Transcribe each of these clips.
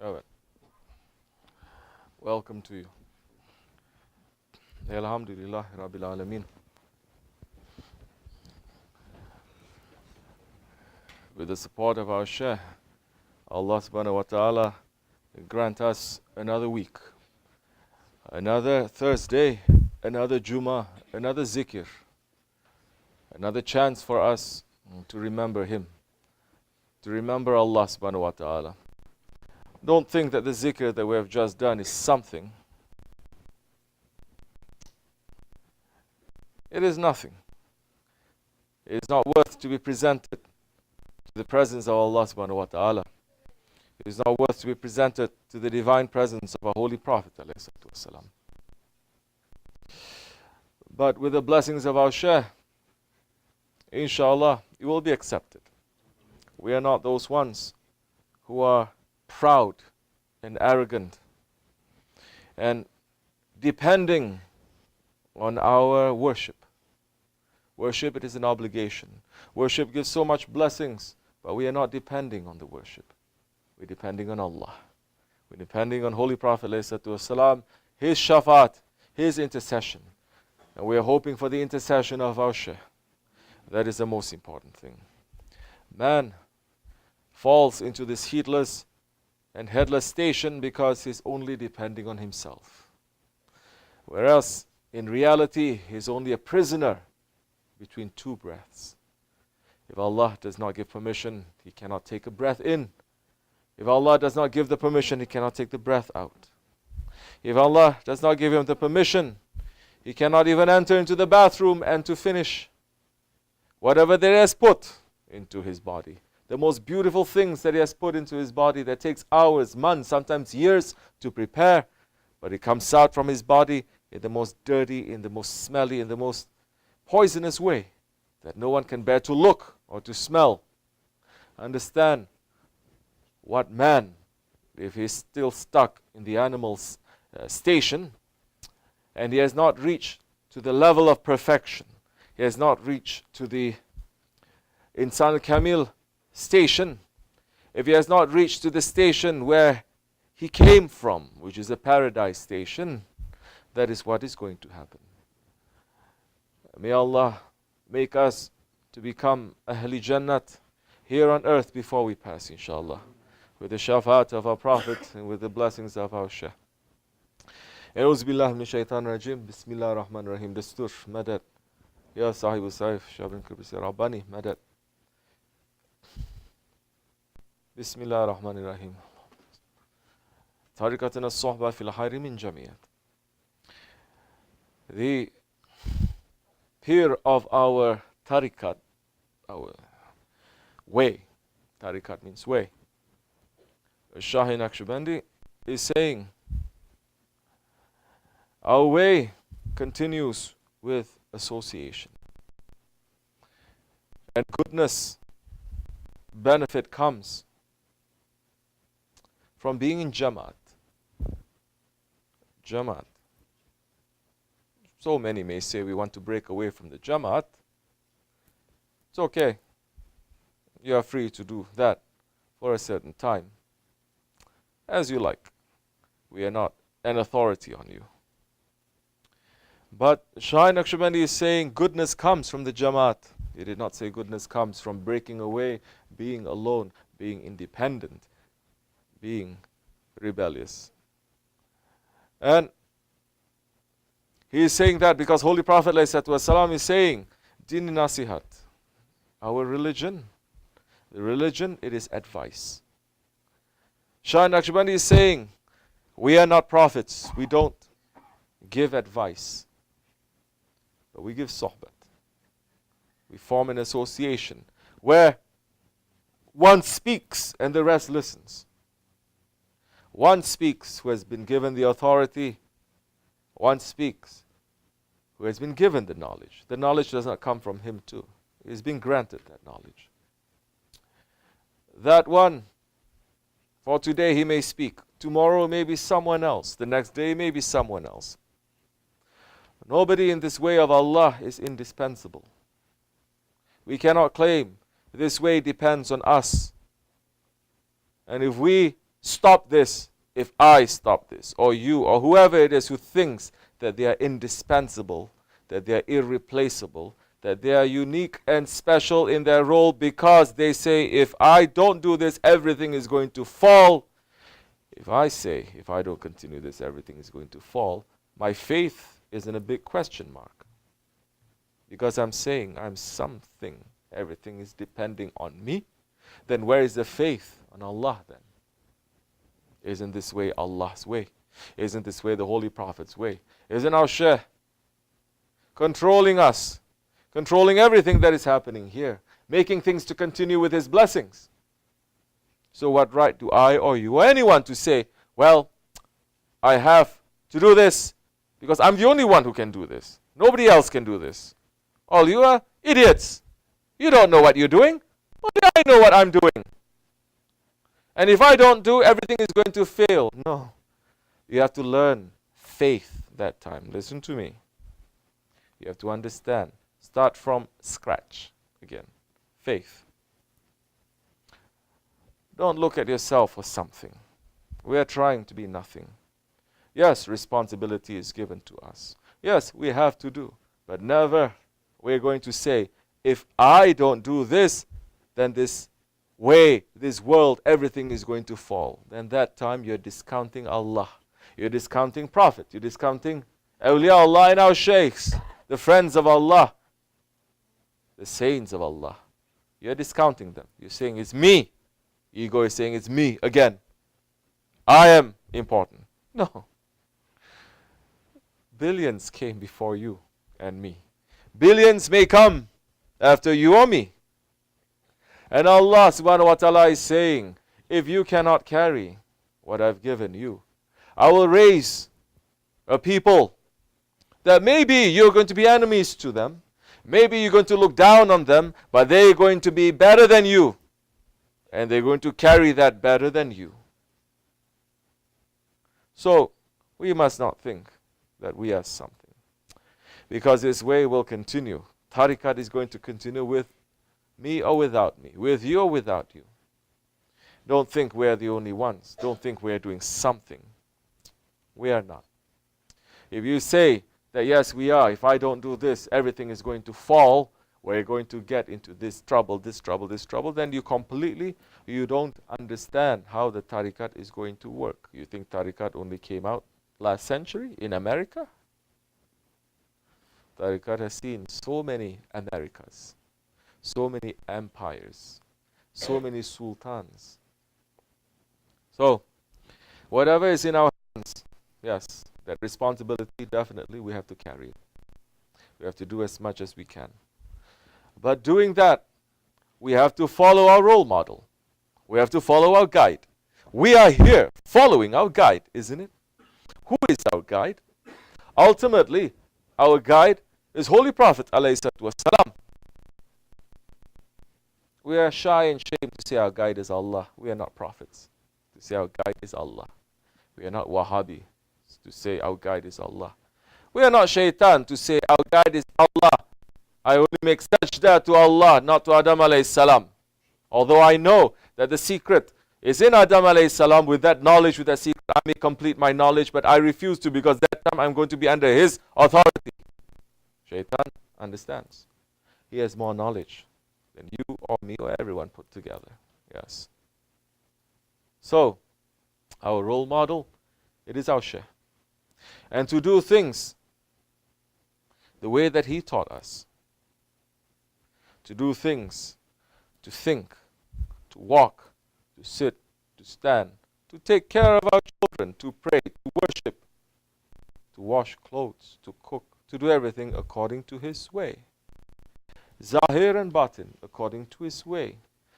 All right. Welcome to you. Alhamdulillah Rabbil Alameen. With the support of our Shaykh, Allah subhanahu wa ta'ala grant us another week, another Thursday, another Jummah, another zikr, another chance for us to remember Him, to remember Allah subhanahu wa ta'ala. Don't think that the zikr that we have just done is something. It is nothing. It is not worth to be presented to the presence of Allah subhanahu wa ta'ala. It is not worth to be presented to the divine presence of our Holy Prophet alayhi salatu wasalam. But with the blessings of our Shaykh, inshallah, it will be accepted. We are not those ones who are proud and arrogant and depending on our worship. Worship, it is an obligation. Worship gives so much blessings, but we are not depending on the worship. We're depending on Allah. We're depending on Holy Prophet ﷺ, his shafaat, his intercession. And we are hoping for the intercession of our Shaykh. That is the most important thing. Man falls into this heedless and headless station because he's only depending on himself. Whereas in reality, he's only a prisoner between two breaths. If Allah does not give permission, he cannot take a breath in. If Allah does not give the permission, he cannot take the breath out. If Allah does not give him the permission, he cannot even enter into the bathroom and to finish whatever that he has put into his body. The most beautiful things that he has put into his body that takes hours, months, sometimes years to prepare, but it comes out from his body in the most dirty, in the most smelly, in the most poisonous way that no one can bear to look or to smell. Understand what man, if he's still stuck in the animal's station and he has not reached to the level of perfection, he has not reached to the Insan al-Kamil station, if he has not reached to the station where he came from, which is a paradise station, that is what is going to happen. May Allah make us to become Ahli Jannat here on earth before we pass, inshallah, with the shafaat of our Prophet and with the blessings of our Shaykh. A'udhu billahi min shaitan rajim. Bismillah ar-Rahman ar-Rahim. Dastur, madad. Ya sahibu saif, shabrin kirbisi Rabbani, madad. Bismillah ar-Rahman ar-Rahim. Tarikatina as-sohba fil khayri min jamiyat. The peer of our tariqat, our way, tariqat means way, Shahi Naqshbandi is saying, our way continues with association. And goodness, benefit comes from being in Jamaat. Jamaat. So many may say we want to break away from the Jamaat. It's okay. You are free to do that for a certain time, as you like. We are not an authority on you. But Shah Naqshbandi is saying goodness comes from the Jamaat. He did not say goodness comes from breaking away, being alone, being independent, being rebellious. And he is saying that because Holy Prophet ﷺ is saying, Din nasihat, our religion, the religion, it is advice. Shah Naqshbandi is saying, we are not prophets, we don't give advice, but we give sohbat. We form an association where one speaks and the rest listens. One speaks who has been given the authority. One speaks who has been given the knowledge. The knowledge does not come from him too. He has been granted that knowledge. That one, for today he may speak. Tomorrow may be someone else. The next day may be someone else. Nobody in this way of Allah is indispensable. We cannot claim this way depends on us. And if we stop this if I stop this, or you, or whoever it is who thinks that they are indispensable, that they are irreplaceable, that they are unique and special in their role because they say, if I don't do this, everything is going to fall. If I say, if I don't continue this, everything is going to fall, my faith is in a big question mark. Because I'm saying I'm something, everything is depending on me. Then where is the faith on Allah then? Isn't this way Allah's way? Isn't this way the Holy Prophet's way? Isn't our Shaykh controlling us, controlling everything that is happening here, making things to continue with his blessings? So what right do I or you or anyone to say, well, I have to do this because I'm the only one who can do this. Nobody else can do this. All you are idiots. You don't know what you're doing. Only I know what I'm doing. And if I don't do, everything is going to fail. No. You have to learn faith that time. Listen to me. You have to understand. Start from scratch again. Faith. Don't look at yourself as something. We are trying to be nothing. Yes, responsibility is given to us. Yes, we have to do. But never we're going to say, if I don't do this, then this way, this world, everything is going to fall. Then that time you're discounting Allah. You're discounting Prophet. You're discounting awliya Allah and our sheikhs, the friends of Allah, the saints of Allah. You're discounting them. You're saying it's me. Ego is saying it's me again. I am important. No. Billions came before you and me. Billions may come after you or me. And Allah subhanahu wa ta'ala is saying, if you cannot carry what I've given you, I will raise a people that maybe you're going to be enemies to them. Maybe you're going to look down on them, but they're going to be better than you. And they're going to carry that better than you. So, we must not think that we are something. Because this way will continue. Tariqat is going to continue with me or without me. With you or without you. Don't think we're the only ones. Don't think we're doing something. We are not. If you say that yes, we are, if I don't do this, everything is going to fall, we're going to get into this trouble, then you don't understand how the tariqat is going to work. You think tariqat only came out last century in America? Tariqat has seen so many Americas, so many empires, so many sultans. So, whatever is in our hands, yes, that responsibility, definitely we have to carry it. We have to do as much as we can. But doing that, we have to follow our role model. We have to follow our guide. We are here following our guide, isn't it? Who is our guide? Ultimately, our guide is Holy Prophet ﷺ. We are shy and ashamed to say our guide is Allah. We are not prophets. To say our guide is Allah. We are not Wahhabi to say our guide is Allah. We are not shaitan to say our guide is Allah. I only make sajda to Allah, not to Adam alayhi salam. Although I know that the secret is in Adam alayhi salam. With that knowledge, with that secret, I may complete my knowledge, but I refuse to, because that time I'm going to be under his authority. Shaitan understands. He has more knowledge than you or me or everyone put together. Yes. So, our role model, it is our Shaykh. And to do things the way that he taught us. To do things, to think, to walk, to sit, to stand, to take care of our children, to pray, to worship, to wash clothes, to cook, to do everything according to his way. Zahir and batin, according to his way.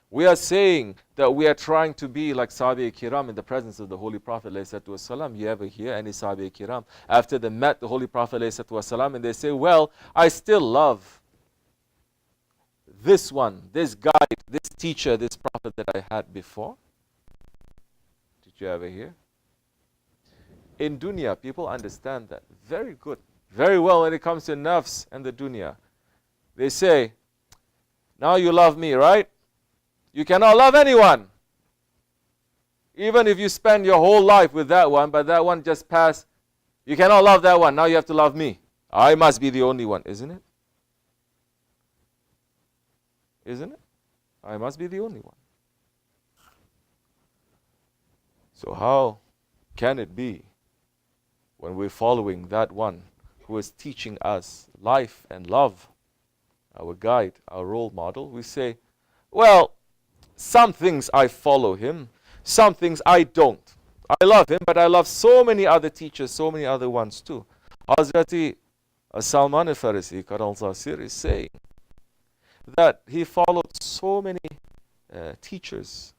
We are saying that we are trying to be like Sahabi Kiram in the presence of the Holy Prophet ﷺ. You ever hear any Sahabi Kiram after they met the Holy Prophet ﷺ and they say, well, I still love this one, this guide, this teacher, this prophet that I had before? Did you ever hear? In dunya, people understand that very good, very well when it comes to nafs and the dunya. They say, now you love me, right? You cannot love anyone. Even if you spend your whole life with that one, but that one just passed, you cannot love that one. Now you have to love me. I must be the only one, isn't it? Isn't it? I must be the only one. So how can it be when we're following that one who is teaching us life and love, our guide, our role model, we say, well, some things I follow him, some things I don't. I love him, but I love so many other teachers, so many other ones too. Hazreti Salman Farisi Karalzasir is saying that he followed so many teachers,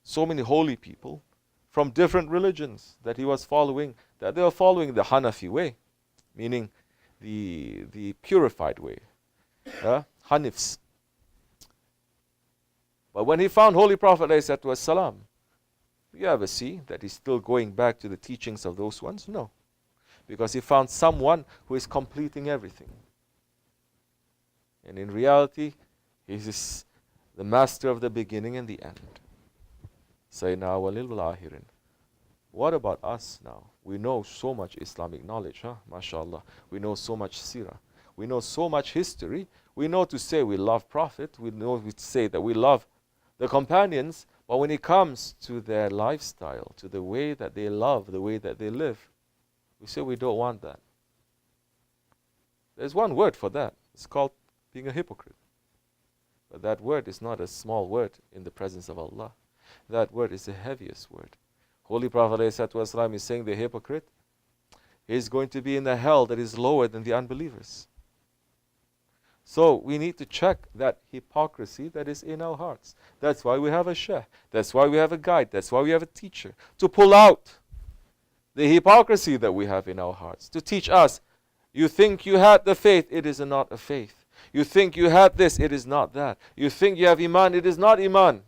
so many holy people from different religions that he was following, that they were following the Hanafi way, meaning the purified way, Hanifs. But when he found Holy Prophet ﷺ, you ever see that he's still going back to the teachings of those ones? No. Because he found someone who is completing everything. And in reality, he is the master of the beginning and the end. Sayyidina Walil Ahirin. What about us now? We know so much Islamic knowledge, MashaAllah. We know so much seerah. We know so much history. We know to say we love Prophet. We know to say that we love the companions. But when it comes to their lifestyle, to the way that they love, the way that they live, we say we don't want that. There's one word for that. It's called being a hypocrite. But that word is not a small word in the presence of Allah. That word is the heaviest word. Holy Prophet ﷺ is saying the hypocrite is going to be in the hell that is lower than the unbelievers. So we need to check that hypocrisy that is in our hearts. That's why we have a sheikh. That's why we have a guide. That's why we have a teacher. To pull out the hypocrisy that we have in our hearts. To teach us, you think you had the faith, it is not a faith. You think you had this, it is not that. You think you have iman, it is not iman.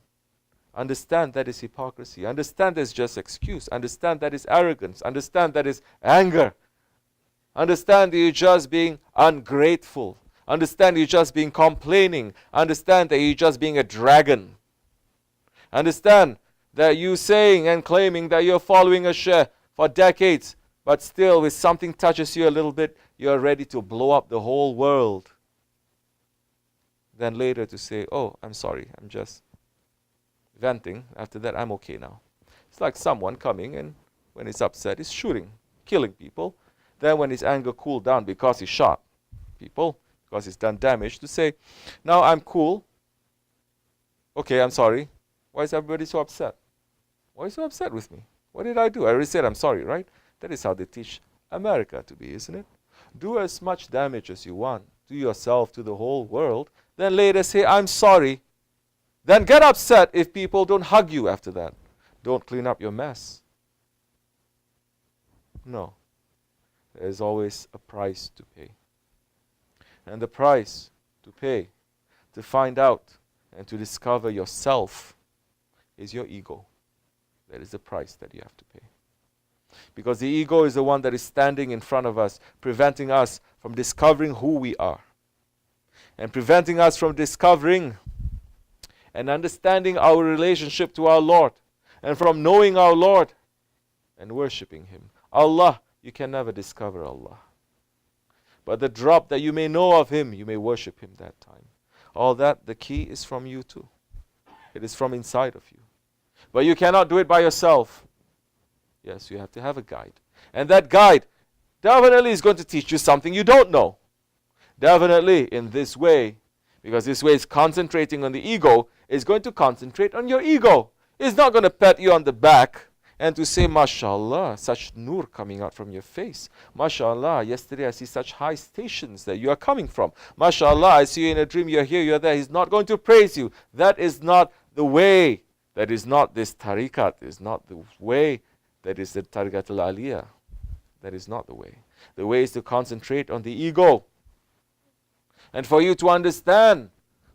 Understand that is hypocrisy. Understand that is just excuse. Understand that is arrogance. Understand that is anger. Understand that you're just being ungrateful. Understand you're just being complaining. Understand that you're just being a dragon. Understand that you saying and claiming that you're following a sheikh for decades, but still if something touches you a little bit, you're ready to blow up the whole world. Then later to say, oh, I'm sorry, I'm just venting. After that, I'm okay now. It's like someone coming and when he's upset, he's shooting, killing people. Then when his anger cooled down because he shot people, because he's done damage, to say, now I'm cool. Okay, I'm sorry. Why is everybody so upset? Why are you so upset with me? What did I do? I already said I'm sorry, right? That is how they teach America to be, isn't it? Do as much damage as you want to yourself, to the whole world. Then later say, I'm sorry. Then get upset if people don't hug you after that. Don't clean up your mess. No. There is always a price to pay. And the price to pay, to find out and to discover yourself, is your ego. That is the price that you have to pay. Because the ego is the one that is standing in front of us, preventing us from discovering who we are. And preventing us from discovering and understanding our relationship to our Lord. And from knowing our Lord and worshipping Him. Allah, you can never discover Allah. But the drop that you may know of Him, you may worship Him that time. All that, the key is from you too. It is from inside of you. But you cannot do it by yourself. Yes, you have to have a guide. And that guide definitely is going to teach you something you don't know. Definitely in this way, because this way is concentrating on the ego, is going to concentrate on your ego. It's not going to pat you on the back and to say, MashaAllah, such nur coming out from your face. MashaAllah, yesterday I see such high stations that you are coming from. MashaAllah, I see you in a dream, you're here, you're there. He's not going to praise you. That is not the way. That is not this tariqat. Is not the way. That is the tariqat al-aliyah. That is not the way. The way is to concentrate on the ego. And for you to understand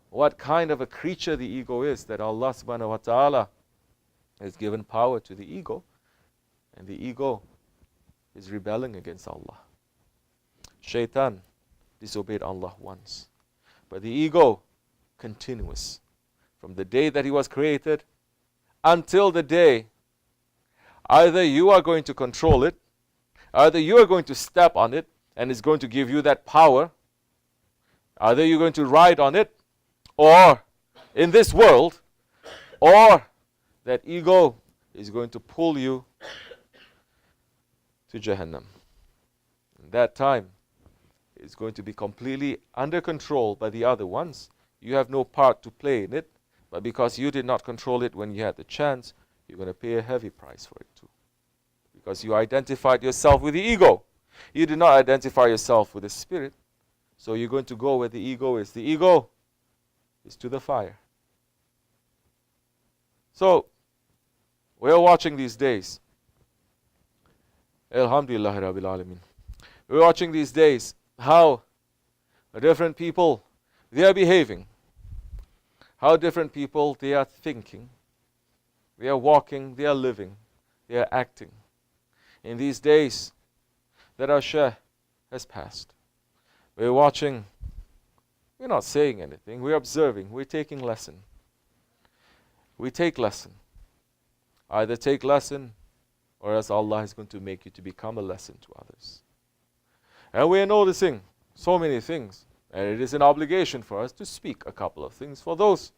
what kind of a creature the ego is, that Allah subhanahu wa ta'ala has given power to the ego, and the ego is rebelling against Allah. Shaitan disobeyed Allah once, but the ego continuous from the day that he was created until the day Either you are going to control it, either you are going to step on it, and it's going to give you that power. Either you're going to ride on it, or in this world, or that ego is going to pull you to Jahannam. And that time is going to be completely under control by the other ones. You have no part to play in it, but because you did not control it when you had the chance, you're going to pay a heavy price for it too. Because you identified yourself with the ego. You did not identify yourself with the spirit. So you're going to go where the ego is. The ego is to the fire. So, we're watching these days. Alhamdulillah Rabbil Alameen. We're watching these days how different people, they are behaving. How different people, they are thinking. They are walking, they are living, they are acting. In these days that our Shaykh has passed, we're watching, we're not saying anything, we're observing, we're taking lesson. We take lesson. Either take lesson, or else Allah is going to make you to become a lesson to others. And we are noticing so many things, and it is an obligation for us to speak a couple of things for those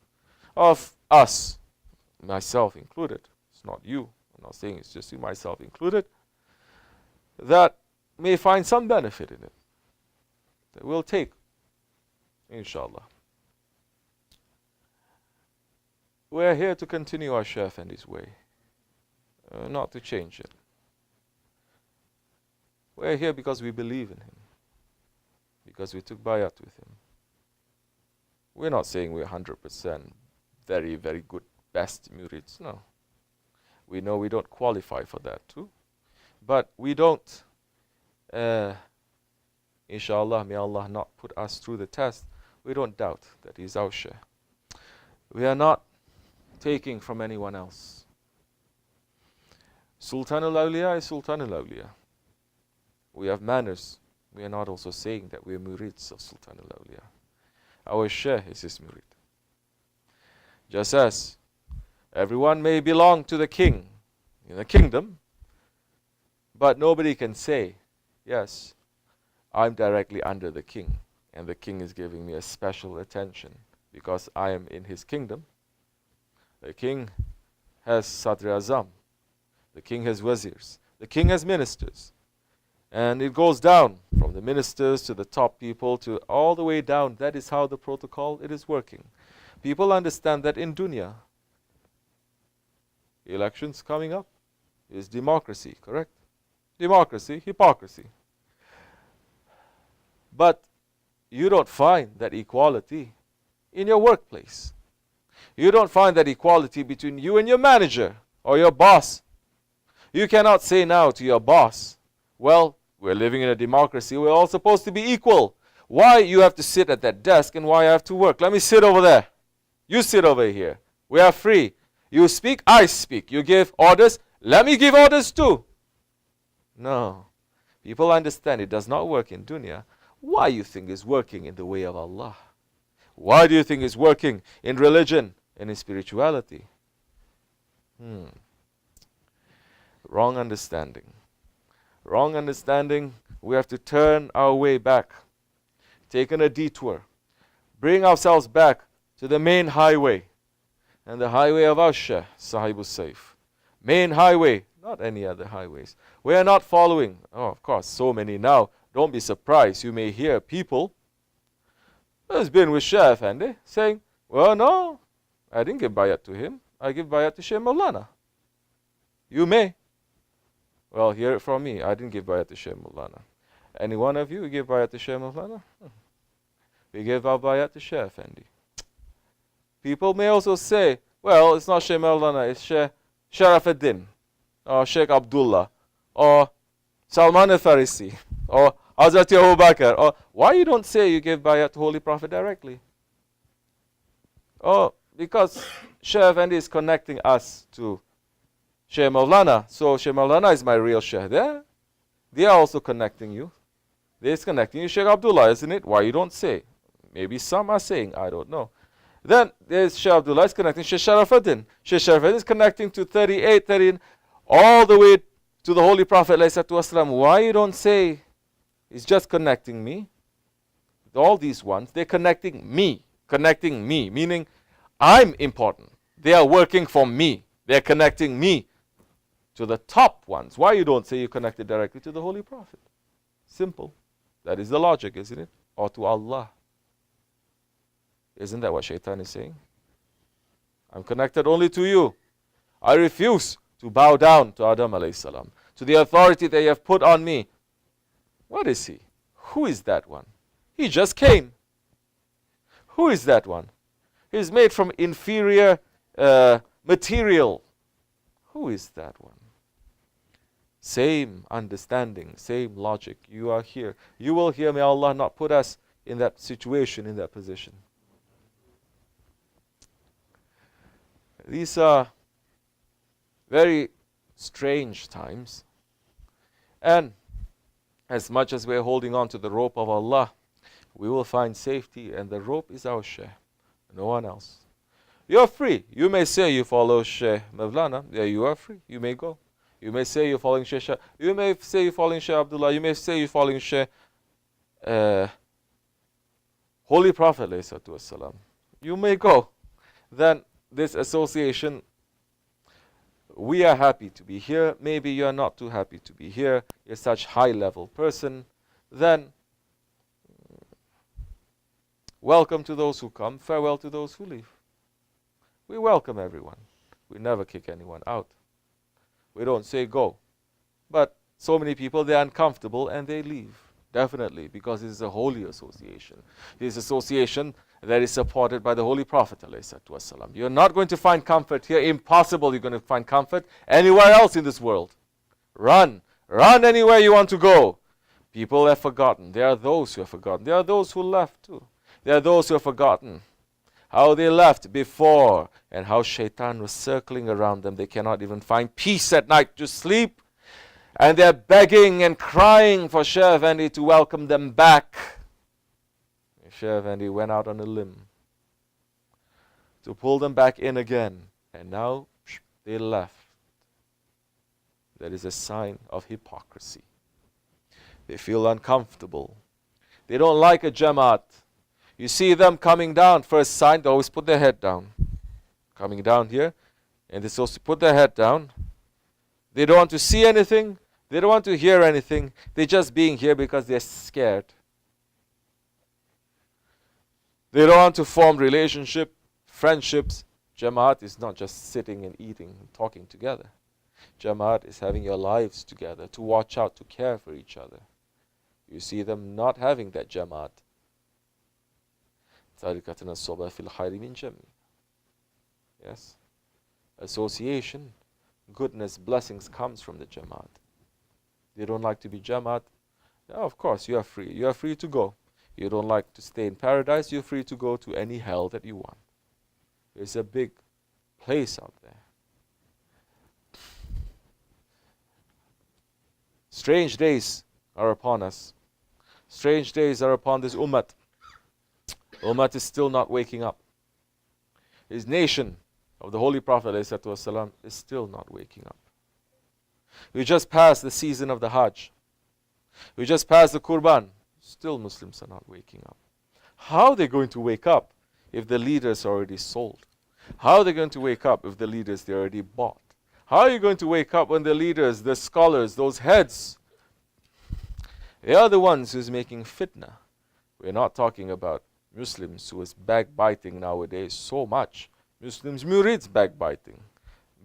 of us, myself included. It's not you, I'm not saying it's just you, myself included, that may find some benefit in it, that we'll take, inshallah. We're here to continue our Shaykh and his way, not to change it. We're here because we believe in him, because we took bayat with him. We're not saying we're 100% very, very good, best murids, no. We know we don't qualify for that too. But we don't, inshallah, may Allah not put us through the test, we don't doubt that he's our Shaykh. We are not taking from anyone else. Sultan al-Awliya is Sultan al-Awliya. We have manners. We are not also saying that we are murids of Sultan al-Awliya. Our Shaykh is his murid. Just as everyone may belong to the king in the kingdom, but nobody can say, yes, I'm directly under the king, and the king is giving me a special attention because I am in his kingdom. The king has Sadr Azam. The king has wazirs. The king has ministers. And it goes down from the ministers to the top people to all the way down. That is how the protocol, it is working. People understand that in dunya, elections coming up is democracy, correct? Democracy, hypocrisy. But you don't find that equality in your workplace. You don't find that equality between you and your manager or your boss. You cannot say now to your boss, well, we're living in a democracy, we're all supposed to be equal. Why you have to sit at that desk and why I have to work? Let me sit over there. You sit over here. We are free. You speak, I speak. You give orders, let me give orders too. No. People understand it does not work in dunya. Why you think it's working in the way of Allah? Why do you think it's working in religion and in spirituality? Wrong understanding. Wrong understanding. We have to turn our way back, taking a detour, bring ourselves back to the main highway, and the highway of our Shaykh, Sahibul Saif. Main highway, not any other highways. We are not following, of course, so many now. Don't be surprised. You may hear people who's been with Shaykh Effendi saying, well, no, I didn't give bayat to him. I give bayat to Shaykh Maulana. You may. Well, hear it from me. I didn't give bayat to Shaykh Maulana. Any one of you give bayat to Shaykh Maulana? We gave our bayat to Shaykh Effendi. People may also say, well, it's not Shaykh Maulana, it's Shaykh Sharafuddin, or Shaykh Abdullah, or Salman al-Farisi, or Hazrat Abu Bakr. Or why you don't say you give bayat to Holy Prophet directly? Oh, because Shaykh Effendi is connecting us to Shaykh Maulana. So Shaykh Maulana is my real Shaykh there. They are also connecting you. They're connecting you Shaykh Abdullah, isn't it? Why you don't say? Maybe some are saying, I don't know. Then there's Shaykh Abdullah is connecting Shaykh Sharafuddin. Shaykh Sharafuddin is connecting to 38, 30. all the way to the Holy Prophet ﷺ, why you don't say, it's just connecting me? All these ones, they're connecting me, meaning I'm important. They are working for me. They're connecting me to the top ones. Why you don't say you connected directly to the Holy Prophet? Simple. That is the logic, isn't it? Or to Allah. Isn't that what Shaitan is saying? I'm connected only to you. I refuse to bow down to Adam alayhi salam, to the authority that you have put on me. What is he? Who is that one? He just came. Who is that one? He's made from inferior material. Who is that one? Same understanding, same logic. You are here. You will hear. May Allah not put us in that situation, in that position. These are very strange times. And as much as we're holding on to the rope of Allah, we will find safety, and the rope is our Shaykh, no one else. You're free. You may say you follow Shaykh Mevlana. Yeah, you are free. You may go. You may say you're following Shaykh Shah. You may say you're following Shaykh Abdullah. You may say you're following Shaykh Holy Prophet ﷺ. You may go. Then this association, we are happy to be here. Maybe you're not too happy to be here. You're such high-level person. Then welcome to those who come. Farewell to those who leave. We welcome everyone. We never kick anyone out. We don't say go. But so many people, they're uncomfortable and they leave. Definitely, because it is a holy association. It is an association that is supported by the Holy Prophet ﷺ. You're not going to find comfort here. Impossible you're going to find comfort anywhere else in this world. Run. Run anywhere you want to go. People have forgotten. There are those who have forgotten. There are those who left too. There are those who have forgotten how they left before and how Shaitan was circling around them. They cannot even find peace at night to sleep. And they're begging and crying for Shaykh Effendi to welcome them back. Shaykh Effendi went out on a limb to pull them back in again. And now they left. That is a sign of hypocrisy. They feel uncomfortable. They don't like a Jamaat. You see them coming down, first sign, they always put their head down. Coming down here, and they're supposed to put their head down. They don't want to see anything. They don't want to hear anything. They're just being here because they're scared. They don't want to form relationship, friendships. Jamaat is not just sitting and eating and talking together. Jamaat is having your lives together, to watch out, to care for each other. You see them not having that Jamaat. Yes. Association, goodness, blessings comes from the Jamaat. They don't like to be Jamaat. Yeah, of course, you are free. You are free to go. You don't like to stay in paradise, you're free to go to any hell that you want. There's a big place out there. Strange days are upon us. Strange days are upon this ummah. Ummah is still not waking up. His nation of the Holy Prophet ﷺ is still not waking up. We just passed the season of the Hajj. We just passed the Qurban. Still Muslims are not waking up. How are they going to wake up if the leaders are already sold? How are they going to wake up if the leaders they already bought? How are you going to wake up when the leaders, the scholars, those heads, they are the ones who's making fitna? We're not talking about Muslims who is backbiting nowadays so much. Muslims, murids backbiting.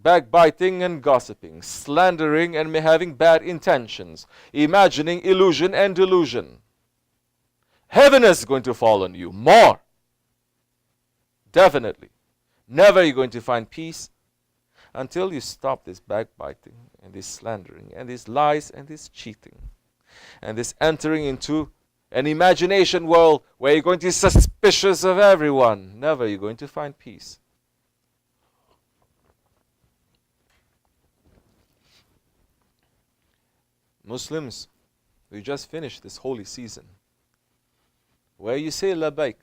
Backbiting and gossiping, slandering and having bad intentions, imagining illusion and delusion. Heaven is going to fall on you more. Definitely. Never are you going to find peace until you stop this backbiting and this slandering and these lies and this cheating and this entering into an imagination world where you're going to be suspicious of everyone. Never are you going to find peace. Muslims, we just finished this holy season where you say Labaik,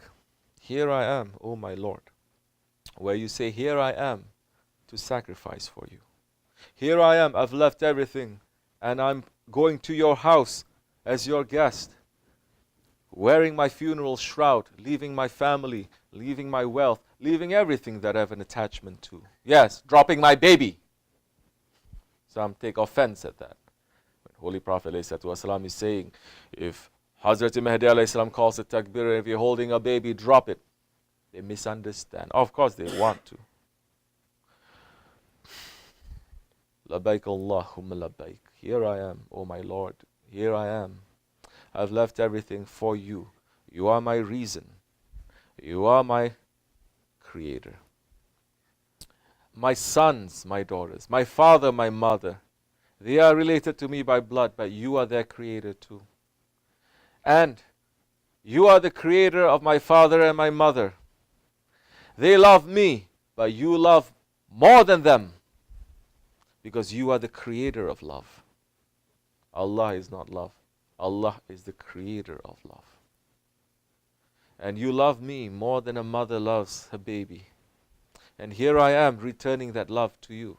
here I am, O my Lord. Where you say, here I am to sacrifice for you. Here I am, I've left everything, and I'm going to your house as your guest, wearing my funeral shroud, leaving my family, leaving my wealth, leaving everything that I have an attachment to. Yes, dropping my baby. Some take offense at that. When Holy Prophet ﷺ is saying, if Hazrat Mahdi ﷺ calls a takbir, if you're holding a baby, drop it. They misunderstand. Of course they want to. Labbaik Allahumma labbaik. Here I am, O my Lord. Here I am. I've left everything for you. You are my reason. You are my creator. My sons, my daughters, my father, my mother, they are related to me by blood, but you are their creator too. And you are the creator of my father and my mother. They love me, but you love more than them, because you are the creator of love. Allah is not love. Allah is the creator of love. And you love me more than a mother loves her baby. And here I am returning that love to you.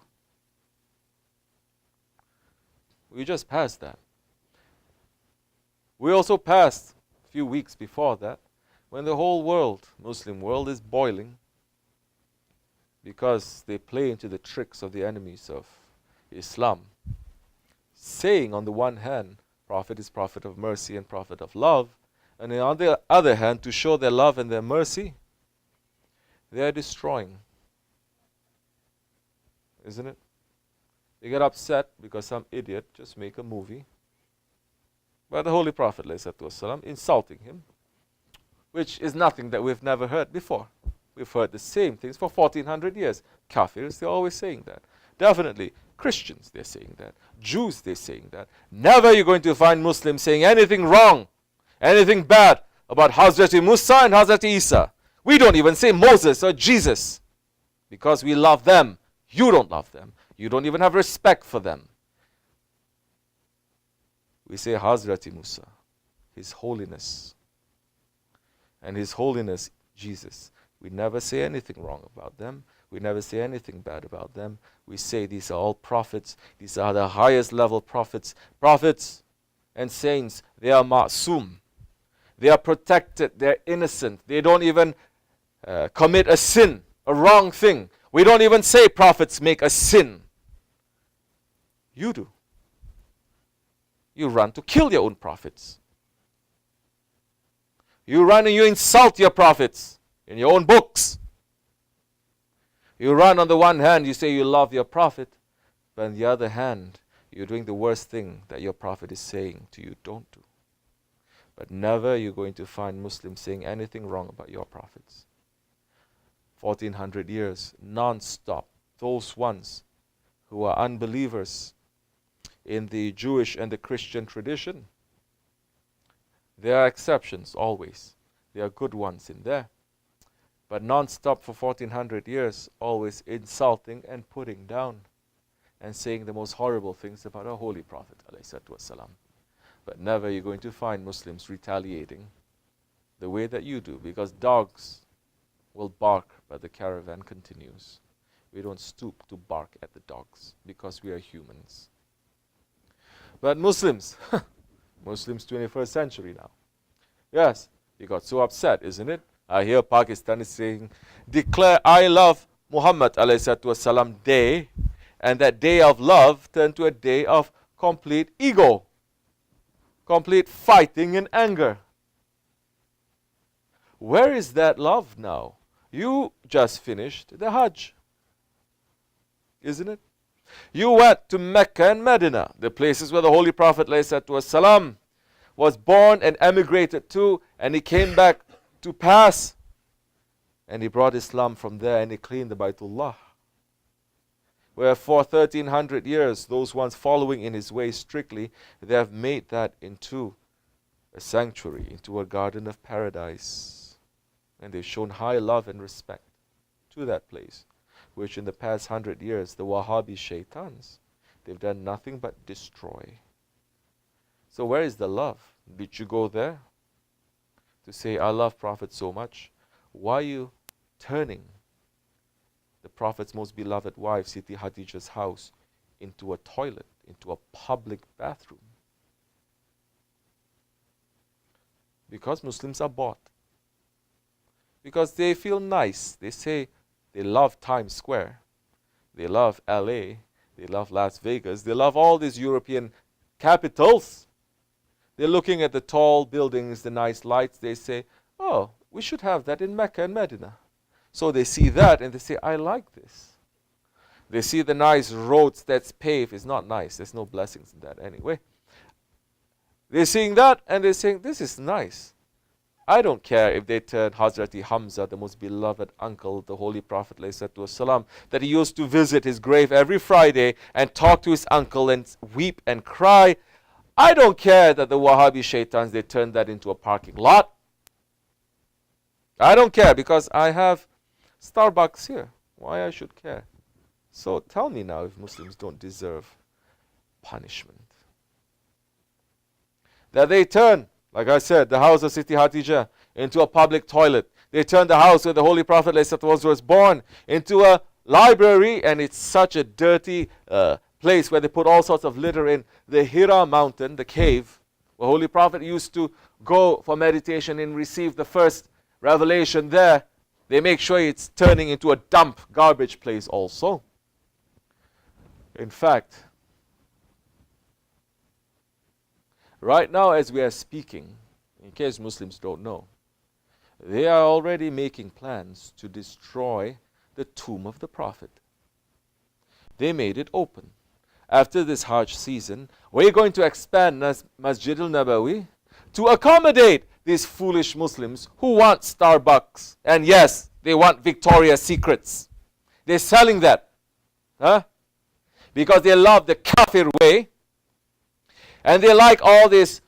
We just passed that. We also passed a few weeks before that, when the whole world, Muslim world, is boiling because they play into the tricks of the enemies of Islam, saying on the one hand, Prophet is Prophet of mercy and Prophet of love, and on the other hand, to show their love and their mercy, they are destroying. Isn't it? They get upset because some idiot just make a movie by the Holy Prophet ﷺ, insulting him, which is nothing that we've never heard before. We've heard the same things for 1400 years. Kafirs, they're always saying that. Definitely. Christians, they're saying that. Jews, they're saying that. Never are you going to find Muslims saying anything wrong, anything bad about Hazrat Musa and Hazrat Isa. We don't even say Moses or Jesus because we love them. You don't love them. You don't even have respect for them. We say Hazrat Musa, His Holiness, and His Holiness Jesus. We never say anything wrong about them. We never say anything bad about them. We say these are all prophets. These are the highest level prophets. Prophets and saints, they are ma'soom. They are protected. They're innocent. They don't even commit a sin, a wrong thing. We don't even say prophets make a sin. You do. You run to kill your own prophets. You run and you insult your prophets in your own books. You run on the one hand, you say you love your prophet, but on the other hand, you're doing the worst thing that your prophet is saying to you, don't do. But never you're going to find Muslims saying anything wrong about your prophets. 1400 years, non-stop. Those ones who are unbelievers in the Jewish and the Christian tradition, there are exceptions always. There are good ones in there. But non-stop for 1400 years, always insulting and putting down and saying the most horrible things about our Holy Prophet ﷺ. But never you're going to find Muslims retaliating the way that you do, because dogs will bark, but the caravan continues. We don't stoop to bark at the dogs because we are humans. But Muslims, Muslims 21st century now. Yes, you got so upset, isn't it? I hear Pakistan is saying, declare I love Muhammad ﷺ day, and that day of love turned to a day of complete ego, complete fighting and anger. Where is that love now? You just finished the Hajj, isn't it? You went to Mecca and Medina, the places where the Holy Prophet ﷺ was born and emigrated to, and he came back to pass, and he brought Islam from there, and he cleaned the Baytullah, where for 1300 years, those ones following in his way strictly, they have made that into a sanctuary, into a garden of paradise, and they've shown high love and respect to that place, which in the past 100 years, the Wahhabi shaitans, they've done nothing but destroy. So where is the love? Did you go there to say, I love Prophet so much? Why are you turning the Prophet's most beloved wife, Siti Khadija's house, into a toilet, into a public bathroom. Because Muslims are bought. Because they feel nice. They say they love Times Square. They love LA. They love Las Vegas. They love all these European capitals. They're looking at the tall buildings, the nice lights. They say, oh, we should have that in Mecca and Medina. So they see that and they say, I like this. They see the nice roads that's paved. It's not nice. There's no blessings in that anyway. They're seeing that and they're saying, this is nice. I don't care if they turn Hazrati Hamza, the most beloved uncle, the Holy Prophet ﷺ, that he used to visit his grave every Friday and talk to his uncle and weep and cry. I don't care that the Wahhabi shaitans, they turned that into a parking lot. I don't care because I have Starbucks here. Why I should care? So tell me now if Muslims don't deserve punishment. That they turn, like I said, the house of Siti Hatijah into a public toilet. They turn the house where the Holy Prophet was born into a library, and it's such a dirty place where they put all sorts of litter in. The Hira mountain, the cave, where Holy Prophet used to go for meditation and receive the first revelation there. They make sure it's turning into a dump, garbage place also. In fact, right now as we are speaking, in case Muslims don't know, they are already making plans to destroy the tomb of the Prophet. They made it open. After this Hajj season, we're going to expand Masjid al-Nabawi to accommodate these foolish Muslims who want Starbucks. And yes, they want Victoria's Secrets. They're selling that. Because they love the kafir way. And they like all this,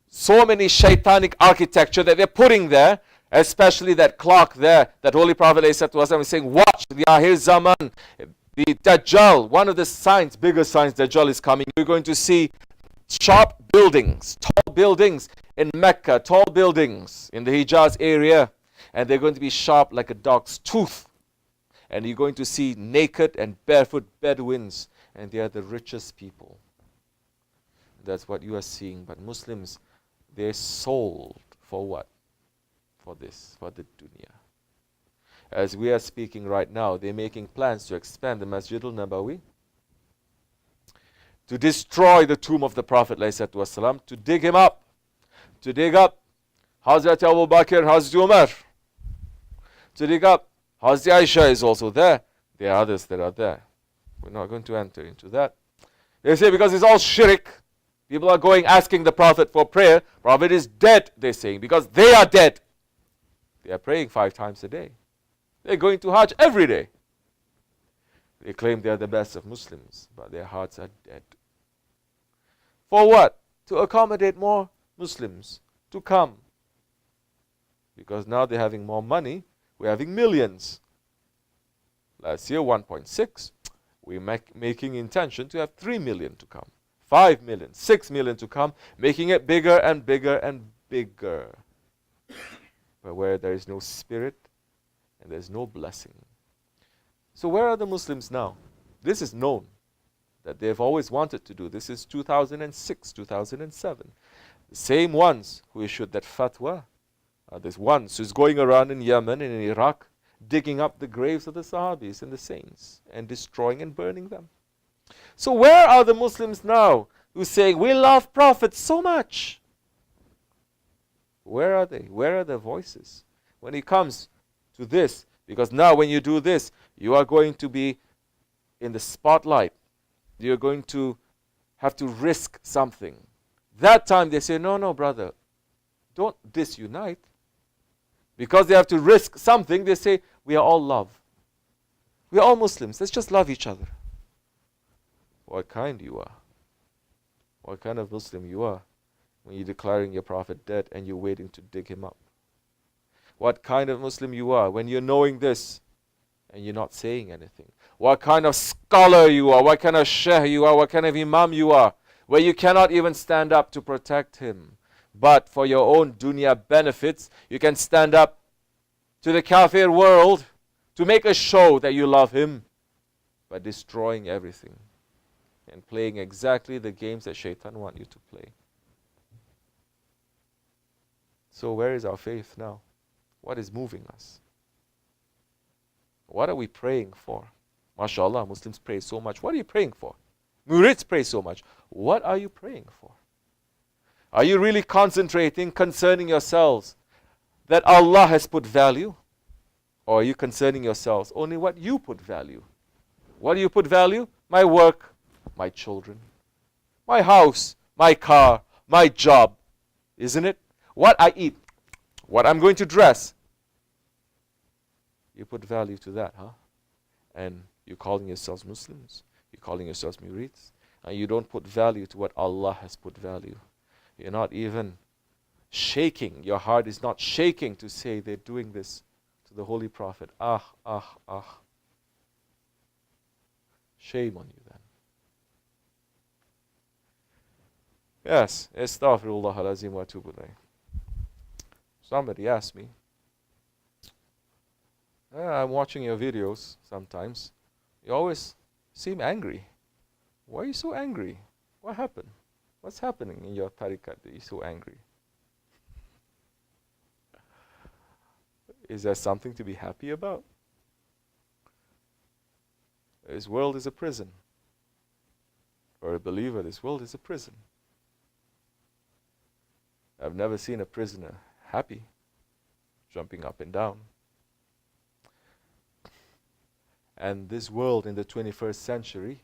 so many shaitanic architecture that they're putting there, especially that clock there, that Holy Prophet ﷺ is saying, watch the Ahir Zaman, the Dajjal, one of the signs, bigger signs, Dajjal is coming. You're going to see sharp buildings, tall buildings in Mecca, tall buildings in the Hijaz area, and they're going to be sharp like a dog's tooth. And you're going to see naked and barefoot Bedouins, and they are the richest people. That's what you are seeing. But Muslims, they're sold for what? For this, for the dunya. As we are speaking right now, they're making plans to expand the Masjid al-Nabawi, to destroy the tomb of the Prophet ﷺ, to dig him up, to dig up Hazrat Abu Bakr, Hazrat Umar, to dig up Hazrat Aisha is also there. There are others that are there. We're not going to enter into that. They say because it's all shirk. People are going asking the Prophet for prayer. Prophet is dead, they're saying, because they are dead. They are praying 5 times a day. They're going to Hajj every day. They claim they are the best of Muslims, but their hearts are dead. For what? To accommodate more Muslims to come. Because now they're having more money. We're having millions. Last year, 1.6. We're making intention to have 3 million to come. 5 million, 6 million to come, making it bigger and bigger and bigger. But where there is no spirit and there's no blessing. So where are the Muslims now? This is known that they've always wanted to do. This is 2006, 2007. The same ones who issued that fatwa are the ones who's going around in Yemen and in Iraq, digging up the graves of the Sahabis and the saints and destroying and burning them. So where are the Muslims now who say, we love Prophet so much? Where are they? Where are their voices? When it comes to this, because now when you do this, you are going to be in the spotlight. You're going to have to risk something. That time they say, no, brother, don't disunite. Because they have to risk something, they say, we are all love. We are all Muslims. Let's just love each other. What kind you are? What kind of Muslim you are when you're declaring your Prophet dead and you're waiting to dig him up? What kind of Muslim you are when you're knowing this and you're not saying anything? What kind of scholar you are? What kind of sheikh you are? What kind of imam you are? Where you cannot even stand up to protect him. But for your own dunya benefits, you can stand up to the kafir world to make a show that you love him by destroying everything. and playing exactly the games that shaitan want you to play. So where is our faith now? What is moving us? What are we praying for? MashaAllah, Muslims pray so much. What are you praying for? Murids pray so much. What are you praying for? Are you really concentrating, concerning yourselves that Allah has put value? Or are you concerning yourselves only what you put value? What do you put value? My work, my children, my house, my car, my job, isn't it? What I eat, what I'm going to dress. You put value to that, huh? And you're calling yourselves Muslims. You're calling yourselves Murids. And you don't put value to what Allah has put value. You're not even shaking. Your heart is not shaking to say they're doing this to the Holy Prophet. Shame on you then. Yes, astaghfirullah alazim wa atubu ilayh. Somebody asked me, I'm watching your videos sometimes. You always seem angry. Why are you so angry? What happened? What's happening in your tariqat that you're so angry? Is there something to be happy about? This world is a prison. For a believer, this world is a prison. I've never seen a prisoner happy, jumping up and down. And this world in the 21st century,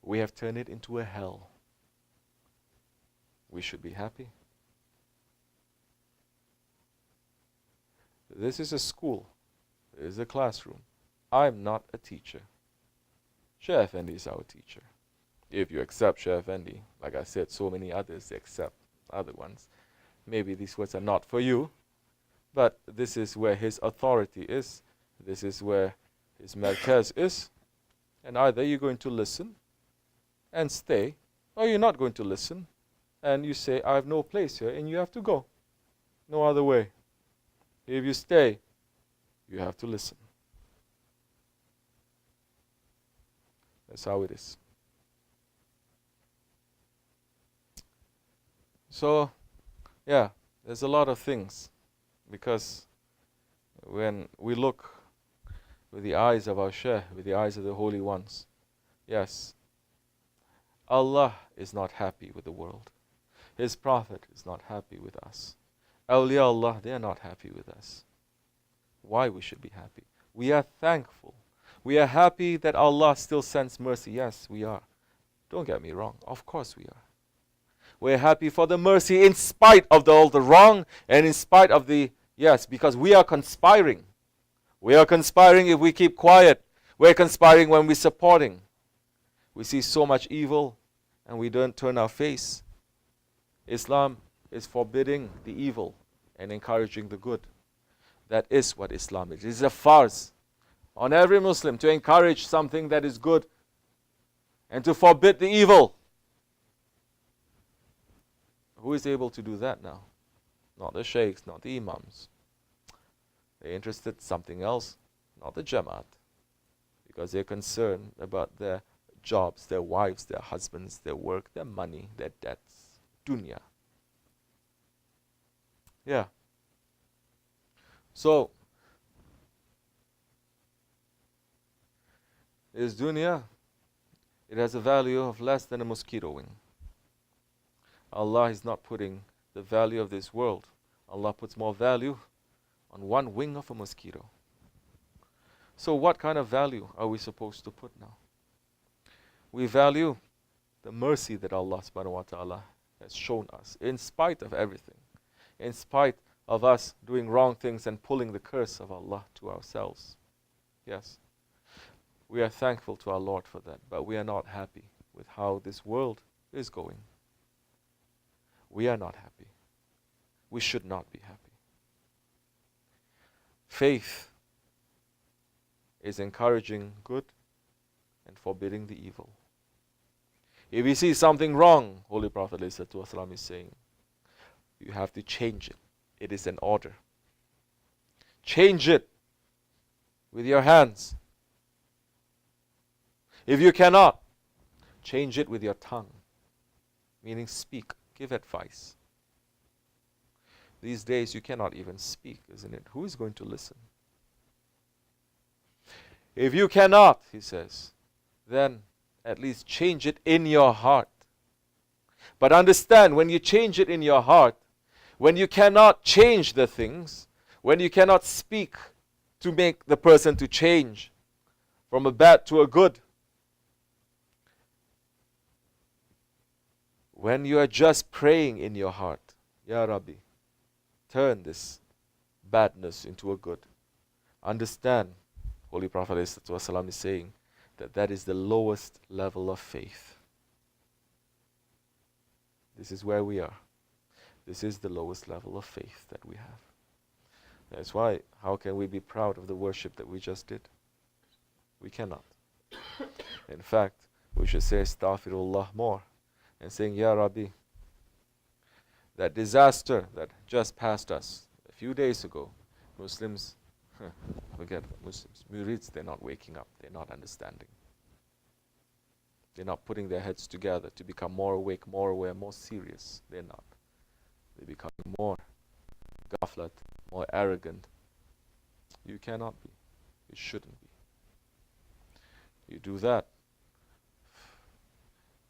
we have turned it into a hell. We should be happy. This is a school. This is a classroom. I'm not a teacher. Shaykh Effendi is our teacher. If you accept Shaykh Effendi, like I said, so many others accept other ones. Maybe these words are not for you, but this is where his authority is. This is where his markaz is. And either you're going to listen and stay, or you're not going to listen, and you say, I have no place here, and you have to go. No other way. If you stay, you have to listen. That's how it is. So, yeah, there's a lot of things, because when we look with the eyes of our Shaykh, with the eyes of the holy ones, yes, Allah is not happy with the world. His Prophet is not happy with us. Awliya Allah, they are not happy with us. Why we should be happy? We are thankful. We are happy that Allah still sends mercy. Yes, we are. Don't get me wrong. Of course we are. We're happy for the mercy in spite of all the wrong and in spite of the, yes, because we are conspiring. We are conspiring if we keep quiet. We're conspiring when we're supporting. We see so much evil and we don't turn our face. Islam is forbidding the evil and encouraging the good. That is what Islam is. It is a farce on every Muslim to encourage something that is good and to forbid the evil. Who is able to do that now? Not the sheikhs, not the imams. They're interested in something else, not the Jamaat. Because they're concerned about their jobs, their wives, their husbands, their work, their money, their debts. Dunya. Yeah. So, this dunya, it has a value of less than a mosquito wing. Allah is not putting the value of this world. Allah puts more value on one wing of a mosquito. So what kind of value are we supposed to put now? We value the mercy that Allah subhanahu wa ta'ala has shown us in spite of everything. In spite of us doing wrong things and pulling the curse of Allah to ourselves. Yes. We are thankful to our Lord for that, but we are not happy with how this world is going. We are not happy. We should not be happy. Faith is encouraging good and forbidding the evil. If we see something wrong, Holy Prophet ﷺ is saying, you have to change it. It is an order. Change it with your hands. If you cannot, Change it with your tongue, meaning speak, give advice. These days you cannot even speak, isn't it? Who is going to listen? If you cannot, he says, then at least change it in your heart. But understand, when you change it in your heart, when you cannot change the things, when you cannot speak to make the person to change from a bad to a good, when you are just praying in your heart, Ya Rabbi, turn this badness into a good. Understand, Holy Prophet ﷺ is saying that that is the lowest level of faith. This is where we are. This is the lowest level of faith that we have. That's why, how can we be proud of the worship that we just did? We cannot. In fact, we should say Astaghfirullah more and saying, Ya Rabbi, that disaster that just passed us a few days ago, Muslims, forget Muslims, Murids, they're not waking up, they're not understanding. They're not putting their heads together to become more awake, more aware, more serious. They're not. They become more ghaflat, more arrogant. You cannot be. You shouldn't be. You do that,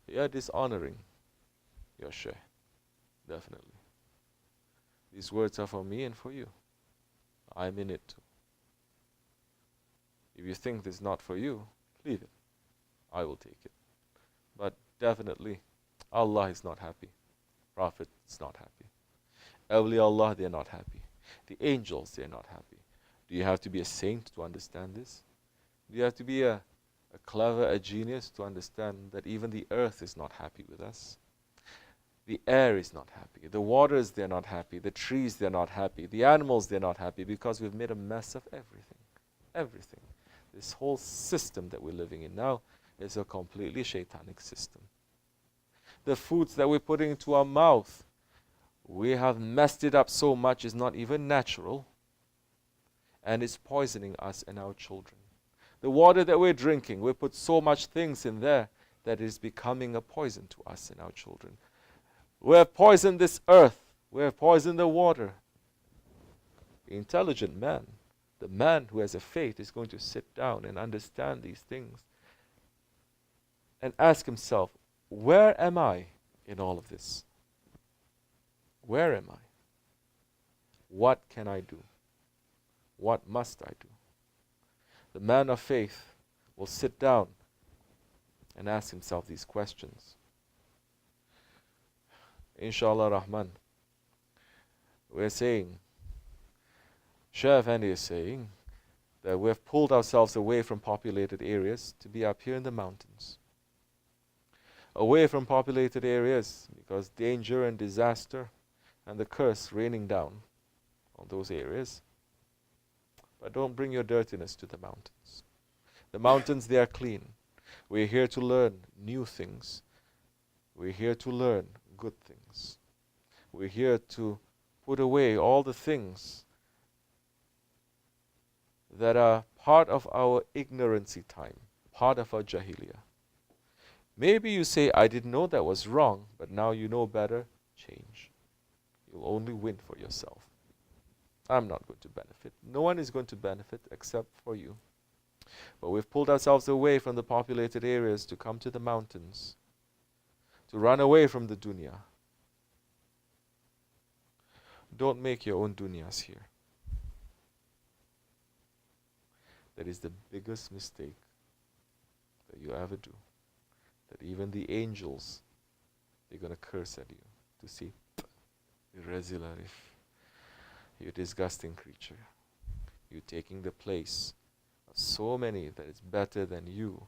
you're dishonoring your Shaykh. Definitely. These words are for me and for you. I'm in it too. If you think this is not for you, leave it. I will take it. But definitely, Allah is not happy. Prophet is not happy. Awliya, they are not happy. The angels, they are not happy. Do you have to be a saint to understand this? Do you have to be a clever, a genius to understand that even the earth is not happy with us? The air is not happy. The waters, they're not happy. The trees, they're not happy. The animals, they're not happy because we've made a mess of everything. Everything. This whole system that we're living in now is a completely shaitanic system. The foods that we're putting into our mouth, we have messed it up so much it's not even natural, and it's poisoning us and our children. The water that we're drinking, we put so much things in there that is becoming a poison to us and our children. We have poisoned this earth. We have poisoned the water. The intelligent man, the man who has a faith, is going to sit down and understand these things and ask himself, where am I in all of this? Where am I? What can I do? What must I do? The man of faith will sit down and ask himself these questions. Inshallah Rahman, we're saying, Shaykh Effendi is saying that we have pulled ourselves away from populated areas to be up here in the mountains. Away from populated areas because danger and disaster and the curse raining down on those areas. But don't bring your dirtiness to the mountains. The mountains, they are clean. We're here to learn new things. We're here to learn good things. We're here to put away all the things that are part of our ignorancy time, part of our jahiliyyah. Maybe you say, I didn't know that was wrong, but now you know better, change. You'll only win for yourself. I'm not going to benefit. No one is going to benefit except for you. But we've pulled ourselves away from the populated areas to come to the mountains, to run away from the dunya. Don't make your own dunyas here. That is the biggest mistake that you ever do. That even the angels, they're going to curse at you to see, irregular, you disgusting creature. You're taking the place of so many that is better than you.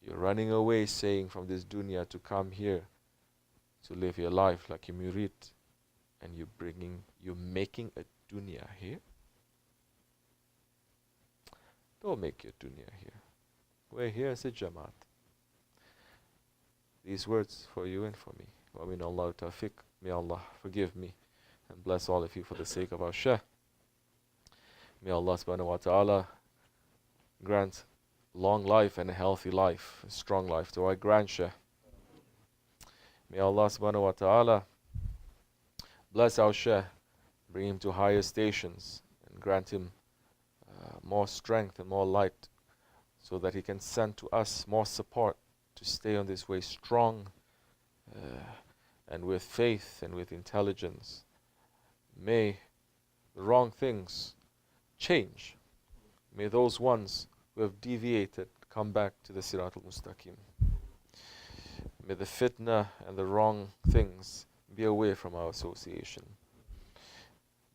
You're running away saying from this dunya to come here to live your life like a murid, and you're making a dunya here. Don't make your dunya here. We're here as a Jamaat. These words for you and for me. Wa min Allah tawfiq. May Allah forgive me and bless all of you for the sake of our Shaykh. May Allah subhanahu wa ta'ala grant long life and a healthy life, a strong life. To our grandshah, may Allah subhanahu wa ta'ala bless our Shaykh, bring him to higher stations, and grant him more strength and more light, so that he can send to us more support to stay on this way strong and with faith and with intelligence. May the wrong things change. May those ones who have deviated come back to the Sirat al-Mustaqim. May the fitna and the wrong things be away from our association.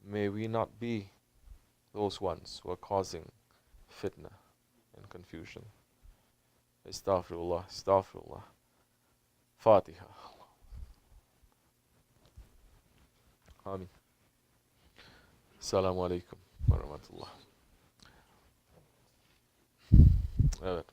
May we not be those ones who are causing fitna and confusion. Astaghfirullah, astaghfirullah. Fatiha. Amin. Assalamu alaikum wa rahmatullah. Evet.